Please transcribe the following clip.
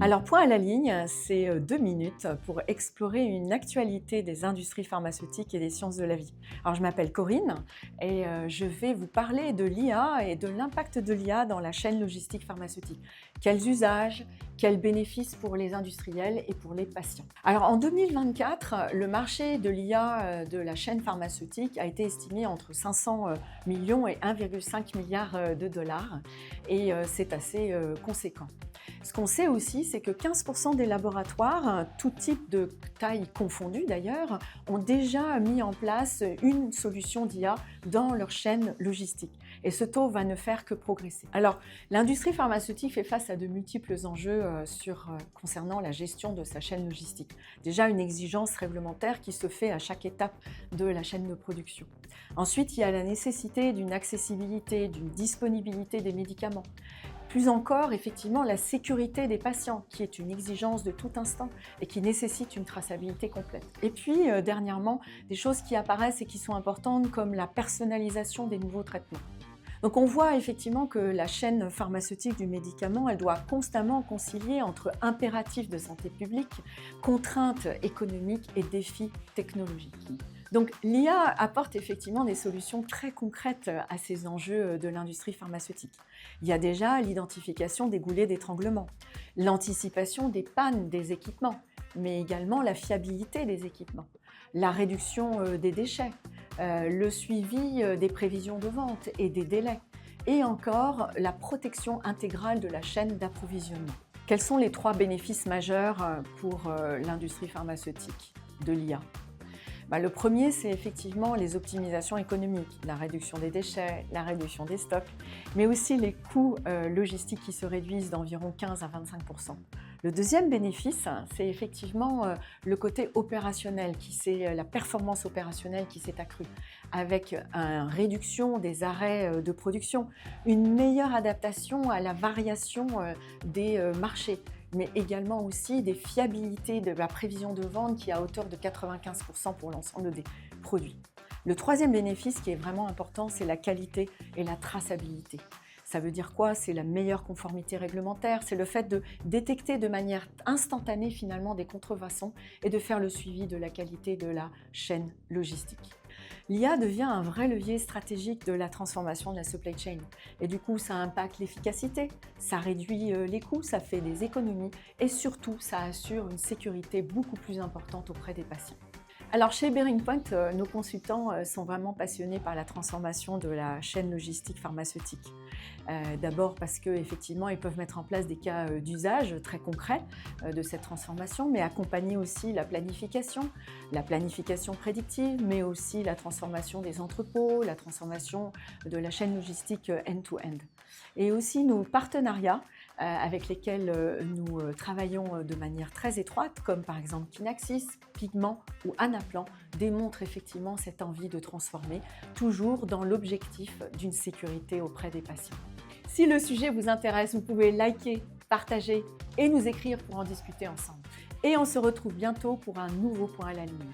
Alors, point à la ligne, c'est 2 minutes pour explorer une actualité des industries pharmaceutiques et des sciences de la vie. Alors, je m'appelle Corinne et je vais vous parler de l'IA et de l'impact de l'IA dans la chaîne logistique pharmaceutique. Quels usages, quels bénéfices pour les industriels et pour les patients. Alors, en 2024, le marché de l'IA de la chaîne pharmaceutique a été estimé entre 500 millions et 1,5 milliard de dollars et c'est assez conséquent. Ce qu'on sait aussi, c'est que 15% des laboratoires, tout type de taille confondue d'ailleurs, ont déjà mis en place une solution d'IA dans leur chaîne logistique. Et ce taux va ne faire que progresser. Alors, l'industrie pharmaceutique fait face à de multiples enjeux concernant la gestion de sa chaîne logistique. Déjà, une exigence réglementaire qui se fait à chaque étape de la chaîne de production. Ensuite, il y a la nécessité d'une accessibilité, d'une disponibilité des médicaments. Plus encore, effectivement, la sécurité des patients, qui est une exigence de tout instant et qui nécessite une traçabilité complète. Et puis, dernièrement, des choses qui apparaissent et qui sont importantes, comme la personnalisation des nouveaux traitements. Donc on voit effectivement que la chaîne pharmaceutique du médicament, elle doit constamment concilier entre impératifs de santé publique, contraintes économiques et défis technologiques. Donc l'IA apporte effectivement des solutions très concrètes à ces enjeux de l'industrie pharmaceutique. Il y a déjà l'identification des goulets d'étranglement, l'anticipation des pannes des équipements, mais également la fiabilité des équipements, la réduction des déchets, le suivi des prévisions de vente et des délais, et encore la protection intégrale de la chaîne d'approvisionnement. Quels sont les 3 bénéfices majeurs pour l'industrie pharmaceutique de l'IA ? Le premier, c'est effectivement les optimisations économiques, la réduction des déchets, la réduction des stocks, mais aussi les coûts logistiques qui se réduisent d'environ 15 à 25%. Le deuxième bénéfice, c'est effectivement le côté opérationnel, la performance opérationnelle qui s'est accrue, avec une réduction des arrêts de production, une meilleure adaptation à la variation des marchés, mais également aussi des fiabilités de la prévision de vente qui est à hauteur de 95% pour l'ensemble des produits. Le troisième bénéfice qui est vraiment important, c'est la qualité et la traçabilité. Ça veut dire quoi? C'est la meilleure conformité réglementaire, c'est le fait de détecter de manière instantanée finalement des contrefaçons et de faire le suivi de la qualité de la chaîne logistique. L'IA devient un vrai levier stratégique de la transformation de la supply chain. Et du coup, ça impacte l'efficacité, ça réduit les coûts, ça fait des économies et surtout, ça assure une sécurité beaucoup plus importante auprès des patients. Alors chez BearingPoint, nos consultants sont vraiment passionnés par la transformation de la chaîne logistique pharmaceutique. D'abord parce qu'effectivement, ils peuvent mettre en place des cas d'usage très concrets de cette transformation, mais accompagner aussi la planification prédictive, mais aussi la transformation des entrepôts, la transformation de la chaîne logistique end-to-end. Et aussi nos partenariats avec lesquels nous travaillons de manière très étroite, comme par exemple Kinaxis, Pigment ou Anaplan, démontrent effectivement cette envie de transformer, toujours dans l'objectif d'une sécurité auprès des patients. Si le sujet vous intéresse, vous pouvez liker, partager et nous écrire pour en discuter ensemble. Et on se retrouve bientôt pour un nouveau point à la ligne.